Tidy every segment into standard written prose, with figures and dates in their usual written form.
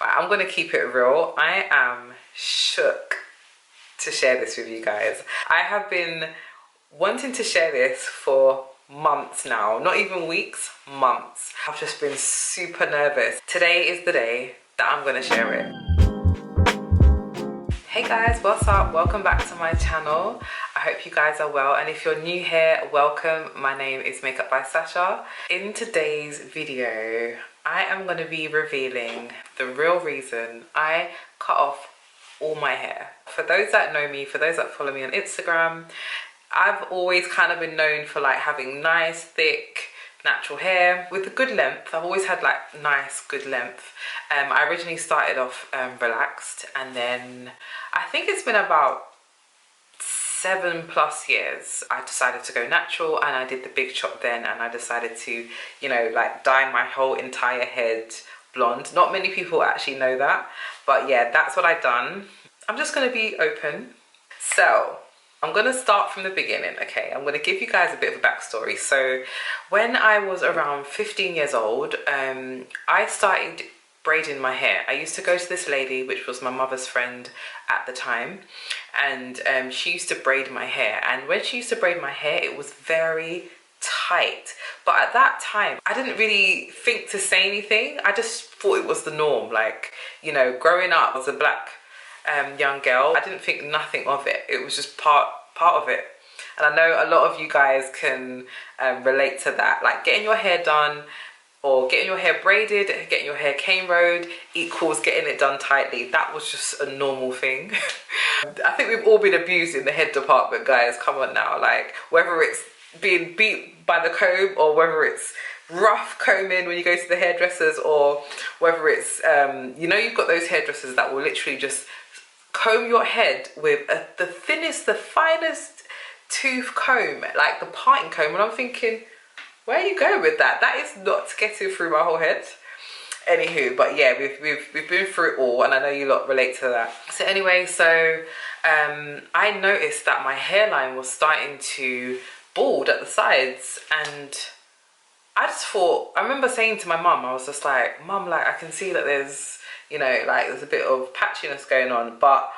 Right, I'm gonna keep it real. I am shook to share this with you guys. I have been wanting to share this for months now, not even weeks, months. I've just been super nervous. Today is the day that I'm gonna share it. Hey guys, what's up? Welcome back to my channel. I hope you guys are well, and if you're new here, welcome. My name is Makeup by Sasha. In today's video, I am going to be revealing the real reason I cut off all my hair. For those that know me, for those that follow me on Instagram, I've always kind of been known for like having nice, thick, natural hair with a good length. I've always had like nice, good length. I originally started off relaxed, and then I think it's been about 7+ years I decided to go natural, and I did the big chop then, and I decided to, you know, like dye my whole entire head blonde. Not many people actually know that, but yeah, that's what I've done. I'm just going to be open. So I'm going to start from the beginning, okay? I'm going to give you guys a bit of a backstory. So when I was around 15 years old, I started braiding my hair. I used to go to this lady, which was my mother's friend at the time, and she used to braid my hair. And when she used to braid my hair, it was very tight. But at that time, I didn't really think to say anything. I just thought it was the norm. Like, you know, growing up as a black young girl, I didn't think nothing of it. It was just part of it. And I know a lot of you guys can relate to that. Like getting your hair done, or getting your hair braided, getting your hair cane rowed equals getting it done tightly. That was just a normal thing. I think we've all been abused in the head department, guys. Come on now. Like, whether it's being beat by the comb, or whether it's rough combing when you go to the hairdressers, or whether it's, you know, you've got those hairdressers that will literally just comb your head with the thinnest, the finest tooth comb, like the parting comb. And I'm thinking, where are you going with that? That is not getting through my whole head. Anywho, but yeah, we've been through it all, and I know you lot relate to that. So anyway, so I noticed that my hairline was starting to bald at the sides, and I just thought, I remember saying to my mum, I was just like, Mum, like I can see that there's, you know, like there's a bit of patchiness going on. But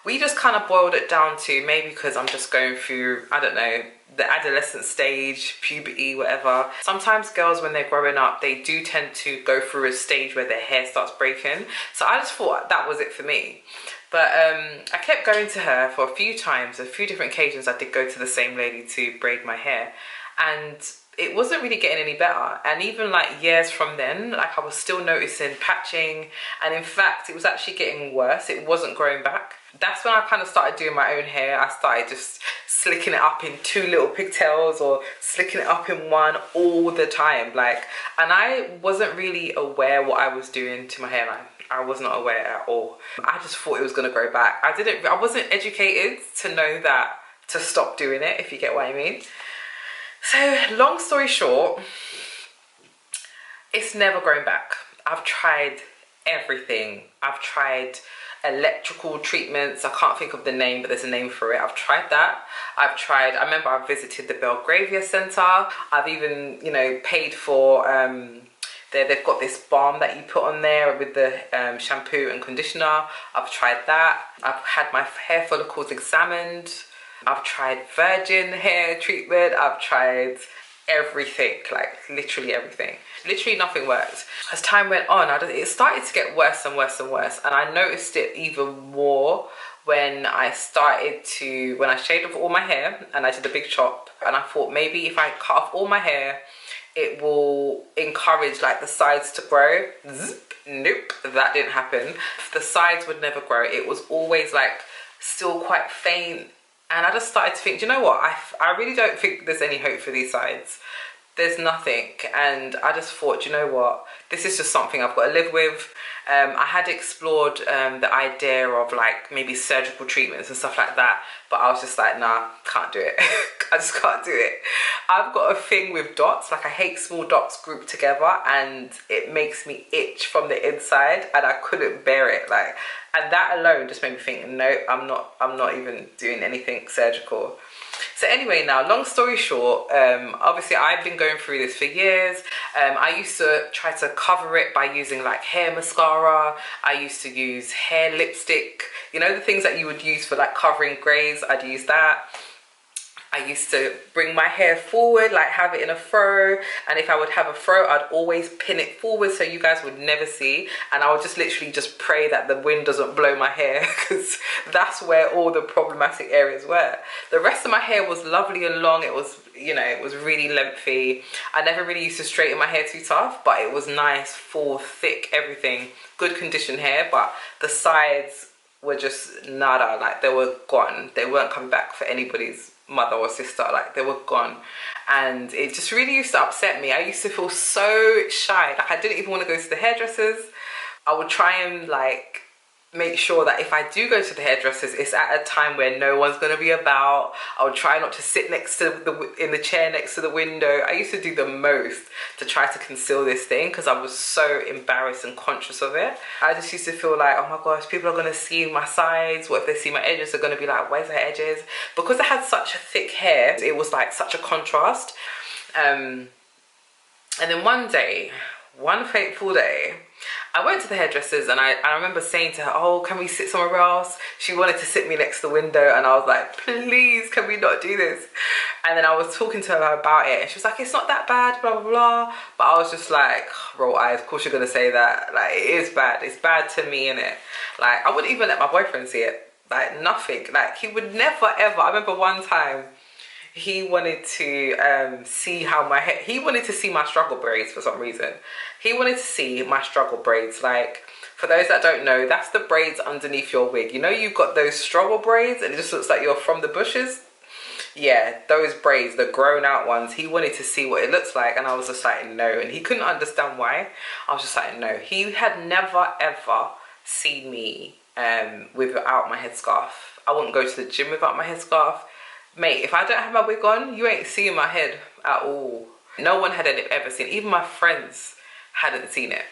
we just kind of boiled it down to maybe because I'm just going through, I don't know, the adolescent stage, puberty, whatever. Sometimes girls, when they're growing up, they do tend to go through a stage where their hair starts breaking. So I just thought that was it for me. But I kept going to her for a few times, a few different occasions. I did go to the same lady to braid my hair, and it wasn't really getting any better. And even like years from then, like I was still noticing patching, and in fact it was actually getting worse. It wasn't growing back. That's when I kind of started doing my own hair. I started just slicking it up in 2 little pigtails, or slicking it up in 1 all the time. Like, and I wasn't really aware what I was doing to my hairline. I was not aware at all. I just thought it was going to grow back. I wasn't educated to know that to stop doing it, if you get what I mean. So long story short, it's never grown back. I've tried everything. I've tried electrical treatments. I can't think of the name, but there's a name for it. I've tried that. I remember I visited the Belgravia Centre. I've even, you know, paid for, they've got this balm that you put on there with the shampoo and conditioner. I've tried that. I've had my hair follicles examined. I've tried virgin hair treatment. I've tried everything, like literally everything. Literally nothing worked. As time went on, it started to get worse and worse and worse. And I noticed it even more when I shaved off all my hair and I did a big chop. And I thought maybe if I cut off all my hair, it will encourage like the sides to grow. Nope, that didn't happen. The sides would never grow. It was always like still quite faint. And I just started to think, do you know what? I really don't think there's any hope for these sides. There's nothing. And I just thought, do you know what? This is just something I've got to live with. I had explored the idea of like maybe surgical treatments and stuff like that, but I was just like, nah, can't do it. I just can't do it. I've got a thing with dots. Like I hate small dots grouped together, and it makes me itch from the inside, and I couldn't bear it. Like, and that alone just made me think, no, I'm not even doing anything surgical. So anyway, now long story short, obviously I've been going through this for years. I used to try to cover it by using like hair mascara. I used to use hair lipstick, you know, the things that you would use for like covering grays. I'd use that. I used to bring my hair forward, like have it in a fro, and if I would have a fro, I'd always pin it forward so you guys would never see, and I would just literally just pray that the wind doesn't blow my hair, because that's where all the problematic areas were. The rest of my hair was lovely and long. It was, you know, it was really lengthy. I never really used to straighten my hair too tough, but it was nice, full, thick, everything, good conditioned hair, but the sides were just nada, like they were gone. They weren't coming back for anybody's mother or sister, like they were gone. And it just really used to upset me. I used to feel so shy, like I didn't even want to go to the hairdressers. I would try and like make sure that if I do go to the hairdressers, it's at a time where no one's going to be about. I would try not to sit next to in the chair next to the window. I used to do the most to try to conceal this thing because I was so embarrassed and conscious of it. I just used to feel like, oh my gosh, people are going to see my sides. What if they see my edges? They're going to be like, where's her edges? Because I had such a thick hair, it was like such a contrast. And then one day, one fateful day, I went to the hairdressers, and I remember saying to her, oh, can we sit somewhere else? She wanted to sit me next to the window, and I was like, please, can we not do this? And then I was talking to her about it, and she was like, it's not that bad, blah, blah, blah. But I was just like, roll eyes, of course you're going to say that. Like, it is bad. It's bad to me, innit? Like, I wouldn't even let my boyfriend see it. Like, nothing. Like, he would never, ever. I remember one time, he wanted to see how my hair, he wanted to see my struggle braids for some reason. He wanted to see my struggle braids. Like, for those that don't know, that's the braids underneath your wig. You know, you've got those struggle braids and it just looks like you're from the bushes. Yeah, those braids, the grown out ones, he wanted to see what it looks like, and I was just like, no. And he couldn't understand why. I was just like, no. He had never ever seen me without my headscarf. I wouldn't go to the gym without my headscarf. Mate, if I don't have my wig on, you ain't seeing my head at all. No one had ever seen it. Even my friends hadn't seen it.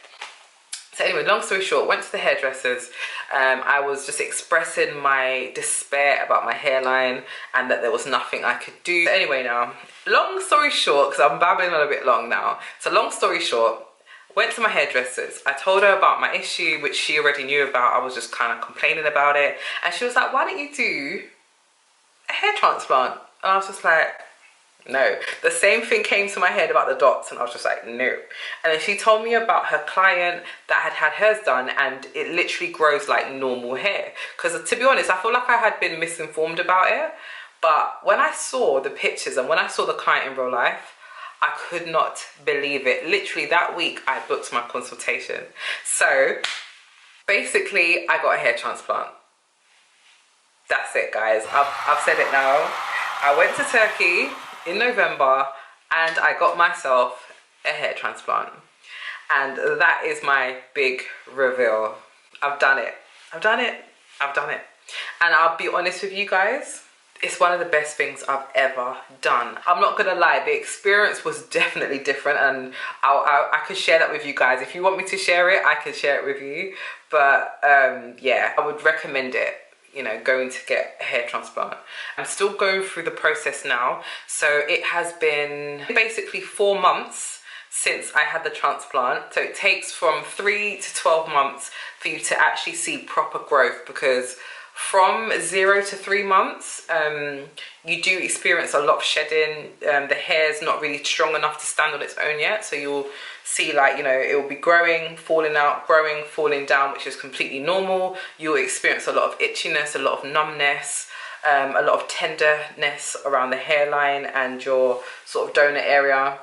So anyway, long story short, went to the hairdressers. I was just expressing my despair about my hairline and that there was nothing I could do. So anyway, now, long story short, because I'm babbling on a bit long now. So long story short, went to my hairdressers. I told her about my issue, which she already knew about. I was just kind of complaining about it. And she was like, why don't you do a hair transplant? And I was just like, no. The same thing came to my head about the dots, and I was just like, no. And then she told me about her client that had had hers done, and it literally grows like normal hair. Because to be honest, I feel like I had been misinformed about it. But when I saw the pictures and when I saw the client in real life, I could not believe it. Literally that week I booked my consultation. So basically I got a hair transplant. That's it, guys. I've said it now. I went to Turkey in November and I got myself a hair transplant. And that is my big reveal. I've done it. I've done it. I've done it. And I'll be honest with you guys, it's one of the best things I've ever done. I'm not gonna lie, the experience was definitely different, and I could share that with you guys. If you want me to share it, I can share it with you. But yeah, I would recommend it, you know, going to get a hair transplant. I'm still going through the process now. So it has been basically 4 months since I had the transplant. So it takes from 3 to 12 months for you to actually see proper growth, because from 0 to 3 months, you do experience a lot of shedding. The hair's not really strong enough to stand on its own yet. So you'll see, like, you know, it will be growing, falling out, growing, falling down, which is completely normal. You'll experience a lot of itchiness, a lot of numbness, a lot of tenderness around the hairline and your sort of donor area.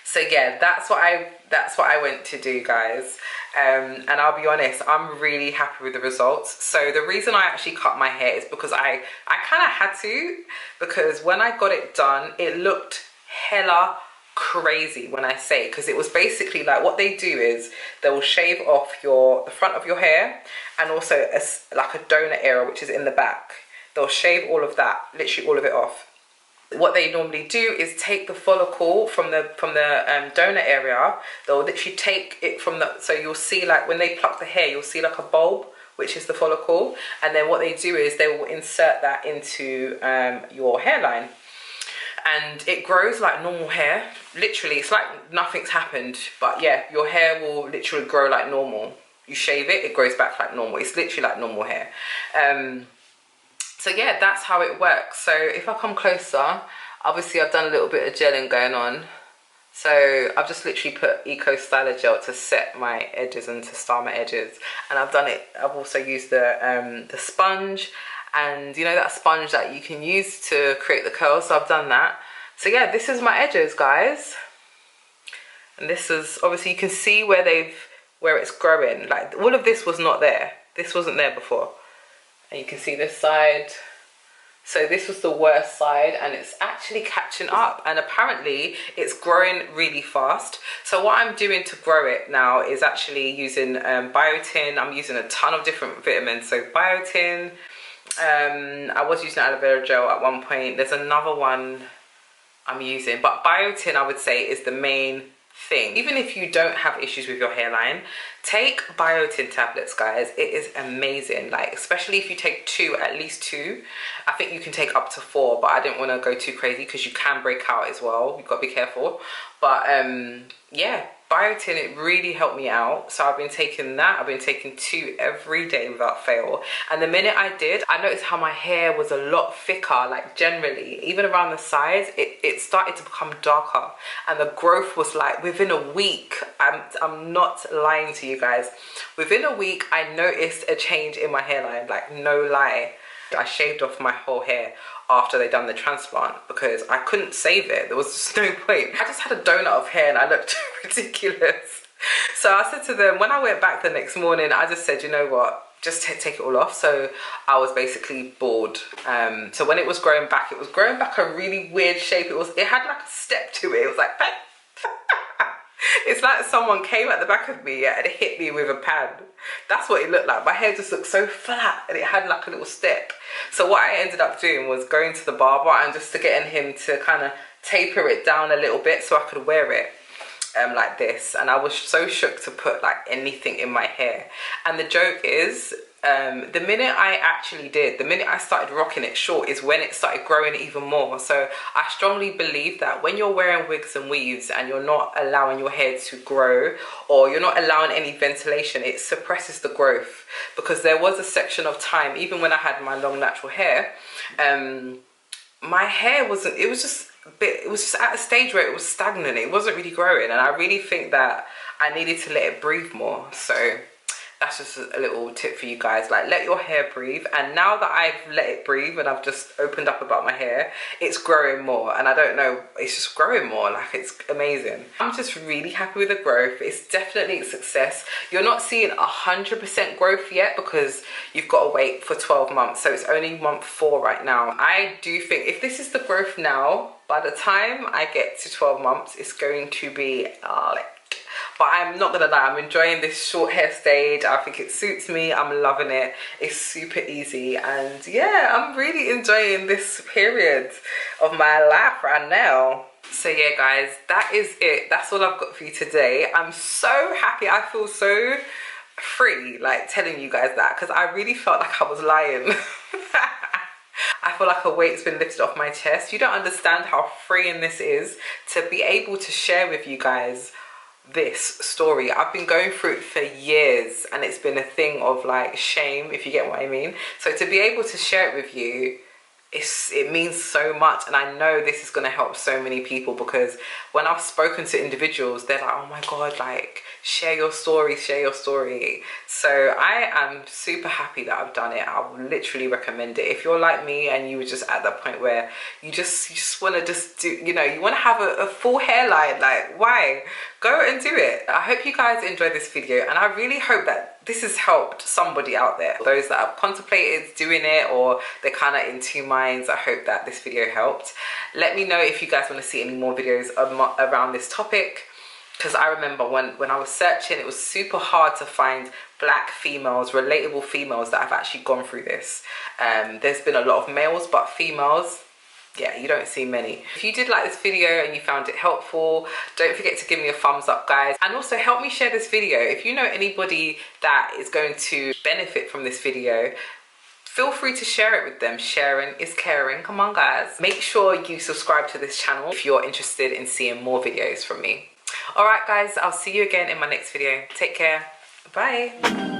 So yeah, that's what I went to do, guys. And I'll be honest, I'm really happy with the results. So the reason I actually cut my hair is because I kind of had to, because when I got it done, it looked hella crazy when I say, because it was basically like, what they do is they will shave off the front of your hair, and also like a donor area, which is in the back. They'll shave all of that, literally all of it off. What they normally do is take the follicle from the donor area. They'll literally take it from the, so you'll see, like when they pluck the hair, you'll see like a bulb which is the follicle, and then what they do is they will insert that into your hairline, and it grows like normal hair. Literally, it's like nothing's happened, but yeah, your hair will literally grow like normal. You shave it, it grows back like normal. It's literally like normal hair. So yeah, that's how it works. So if I come closer, obviously I've done a little bit of gelling going on. So I've just literally put Eco Styler gel to set my edges and to style my edges. And I've done it, I've also used the sponge, and you know that sponge that you can use to create the curls, so I've done that. So yeah, this is my edges, guys. And this is, obviously you can see where it's growing. Like all of this was not there. This wasn't there before. And you can see this side. So this was the worst side, and it's actually catching up, and apparently it's growing really fast. So what I'm doing to grow it now is actually using biotin. I'm using a ton of different vitamins. So biotin, I was using aloe vera gel at one point. There's another one I'm using, but biotin I would say is the main thing. Even if you don't have issues with your hairline, take biotin tablets, guys. It is amazing, like especially if you take at least two. I think you can take up to 4, but I didn't want to go too crazy because you can break out as well. You've got to be careful. But yeah, biotin, it really helped me out. So I've been taking that. I've been taking 2 every day without fail. And the minute I did, I noticed how my hair was a lot thicker, like generally, even around the sides, it started to become darker. And the growth was like within a week. I'm not lying to you guys. Within a week, I noticed a change in my hairline, like no lie. I shaved off my whole hair after they done the transplant because I couldn't save it. There was just no point. I just had a donut of hair and I looked ridiculous. So I said to them, when I went back the next morning, I just said, you know what, just take it all off. So I was basically bald. So when it was growing back a really weird shape. It had like a step to it. It was like, it's like someone came at the back of me and hit me with a pan. That's what it looked like. My hair just looked so flat and it had like a little step. So what I ended up doing was going to the barber and just to getting him to kind of taper it down a little bit so I could wear it like this. And I was so shook to put like anything in my hair. And the joke is, the minute I started rocking it short is when it started growing even more. So I strongly believe that when you're wearing wigs and weaves and you're not allowing your hair to grow, or you're not allowing any ventilation, it suppresses the growth. Because there was a section of time, even when I had my long natural hair, my hair wasn't, it was just at a stage where it was stagnant. It wasn't really growing, and I really think that I needed to let it breathe more. So that's just a little tip for you guys, like let your hair breathe. And now that I've let it breathe and I've just opened up about my hair, it's growing more. And I don't know, it's just growing more, like it's amazing. I'm just really happy with the growth. It's definitely a success. You're not seeing 100% growth yet because you've got to wait for 12 months. So it's only month 4 right now. I do think if this is the growth now, by the time I get to 12 months, it's going to be but I'm not gonna lie, I'm enjoying this short hair stage. I think it suits me. I'm loving it. It's super easy, and yeah, I'm really enjoying this period of my life right now. So yeah, guys, that is it. That's all I've got for you today. I'm so happy. I feel so free, like telling you guys that, because I really felt like I was lying. I feel like a weight's been lifted off my chest. You don't understand how freeing this is to be able to share with you guys this story. I've been going through it for years, and it's been a thing of like shame, if you get what I mean. So to be able to share it with you, it means so much. And I know this is going to help so many people, because when I've spoken to individuals, they're like, oh my god, like share your story, share your story. So I am super happy that I've done it. I would literally recommend it. If you're like me and you were just at that point where you just want to just do, you know, you want to have a full hairline, like why? Go and do it. I hope you guys enjoyed this video, and I really hope that this has helped somebody out there. Those that have contemplated doing it, or they're kind of in 2 minds, I hope that this video helped. Let me know if you guys want to see any more videos around this topic, because I remember when I was searching, it was super hard to find black females, relatable females that have actually gone through this. There's been a lot of males, but females, yeah, you don't see many. If you did like this video and you found it helpful, don't forget to give me a thumbs up, guys. And also help me share this video. If you know anybody that is going to benefit from this video, feel free to share it with them. Sharing is caring. Come on, guys. Make sure you subscribe to this channel if you're interested in seeing more videos from me. All right, guys, I'll see you again in my next video. Take care. Bye.